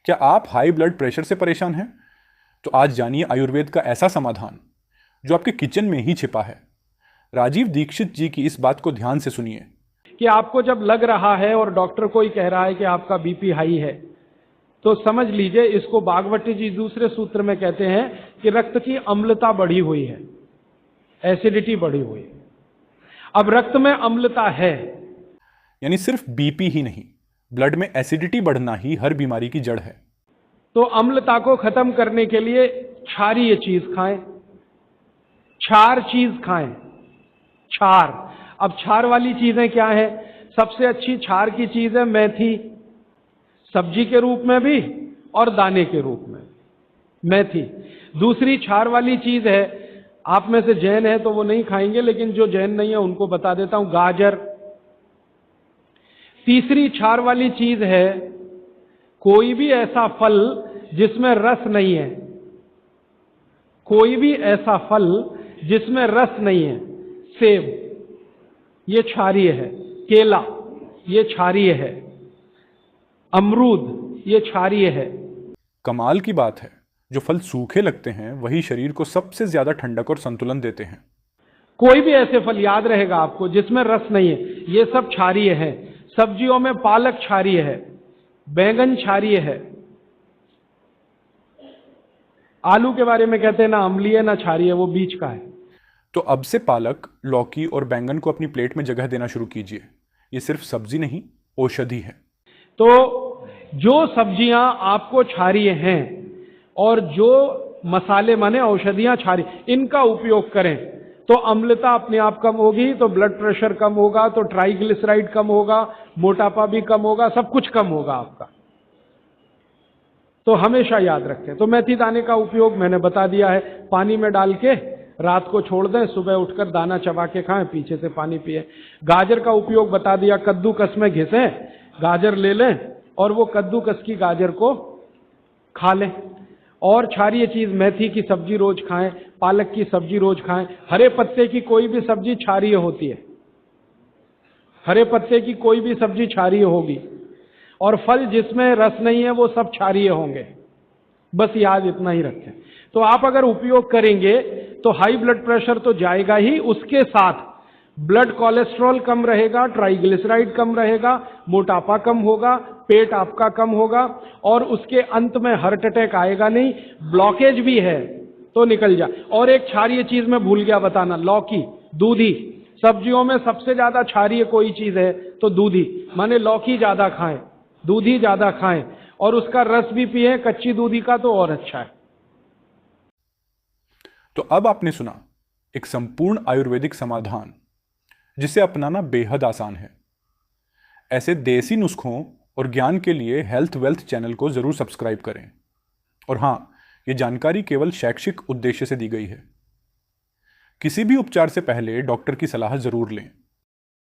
क्या आप high blood pressure से परेशान हैं? तो आज जानिए आयुर्वेद का ऐसा समाधान जो आपके किचन में ही छिपा है। राजीव दीक्षित जी की इस बात को ध्यान से सुनिए। कि आपको जब लग रहा है और डॉक्टर को ही कह रहा है कि आपका बीपी हाई है, तो समझ लीजिए, इसको बागवती जी दूसरे सूत्र में कहते हैं कि रक्त की अम्लता बढ़ी हुई है, एसिडिटी बढ़ी हुई है। अब रक्त में अम्लता है, यानी सिर्फ बीपी ही नहीं, ब्लड में एसिडिटी बढ़ना ही हर बीमारी की जड़ है। तो अम्लता को खत्म करने के लिए क्षारीय चीज खाएं, क्षार चीज खाएं, क्षार। अब क्षार वाली चीजें क्या है? सबसे अच्छी क्षार की चीज है मेथी, सब्जी के रूप में भी और दाने के रूप में मेथी। दूसरी क्षार वाली चीज है, आप में से जैन है तो वो नहीं खाएंगे, लेकिन जो जैन नहीं है उनको बता देता हूं, गाजर। तीसरी क्षार वाली चीज है कोई भी ऐसा फल जिसमें रस नहीं है, कोई भी ऐसा फल जिसमें रस नहीं है। सेब, ये क्षारीय है। केला, ये क्षारीय है। अमरूद, ये क्षारीय है। कमाल की बात है, जो फल सूखे लगते हैं वही शरीर को सबसे ज्यादा ठंडक और संतुलन देते हैं। कोई भी ऐसे फल याद रहेगा आपको जिसमें रस नहीं है, ये सब क्षारीय है। सब्जियों में पालक क्षारीय है, बैंगन क्षारीय है। आलू के बारे में कहते हैं ना अम्लीय ना क्षारीय, वो बीच का है। तो अब से पालक, लौकी और बैंगन को अपनी प्लेट में जगह देना शुरू कीजिए। ये सिर्फ सब्जी नहीं, औषधि है। तो जो सब्जियां आपको क्षारीय हैं और जो मसाले माने औषधियां क्षारीय, इनका उपयोग करें तो अम्लता अपने आप कम होगी, तो ब्लड प्रेशर कम होगा, तो ट्राइग्लिसराइड कम होगा, मोटापा भी कम होगा, सब कुछ कम होगा आपका। तो हमेशा याद रखें। तो मेथी दाने का उपयोग मैंने बता दिया है, पानी में डाल के रात को छोड़ दें, सुबह उठकर दाना चबा के खाएं, पीछे से पानी पिए। गाजर का उपयोग बता दिया, कद्दूकस में घिसें, गाजर ले लें और वो कद्दूकस की गाजर को खा लें। और क्षारीय चीज, मेथी की सब्जी रोज खाएं, पालक की सब्जी रोज खाएं। हरे पत्ते की कोई भी सब्जी क्षारीय होती है, हरे पत्ते की कोई भी सब्जी क्षारीय होगी। और फल जिसमें रस नहीं है वो सब क्षारीय होंगे, बस याद इतना ही रखें। तो आप अगर उपयोग करेंगे तो हाई ब्लड प्रेशर तो जाएगा ही, उसके साथ ब्लड कोलेस्ट्रॉल कम रहेगा, ट्राइग्लिसराइड कम रहेगा, मोटापा कम होगा, पेट आपका कम होगा, और उसके अंत में हार्ट अटैक आएगा नहीं। ब्लॉकेज भी है तो निकल जाए। और एक क्षारीय चीज मैं भूल गया बताना, लौकी, दूधी। सब्जियों में सबसे ज्यादा क्षारीय कोई चीज है तो दूधी, माने लौकी ज्यादा खाएं, दूधी ज्यादा खाएं, और उसका रस भी पिए, कच्ची दूधी का तो और अच्छा है। तो अब आपने सुना एक संपूर्ण आयुर्वेदिक समाधान जिसे अपनाना बेहद आसान है। ऐसे देसी नुस्खों और ज्ञान के लिए हेल्थ वेल्थ चैनल को जरूर सब्सक्राइब करें। और हां, यह जानकारी केवल शैक्षिक उद्देश्य से दी गई है। किसी भी उपचार से पहले डॉक्टर की सलाह जरूर लें।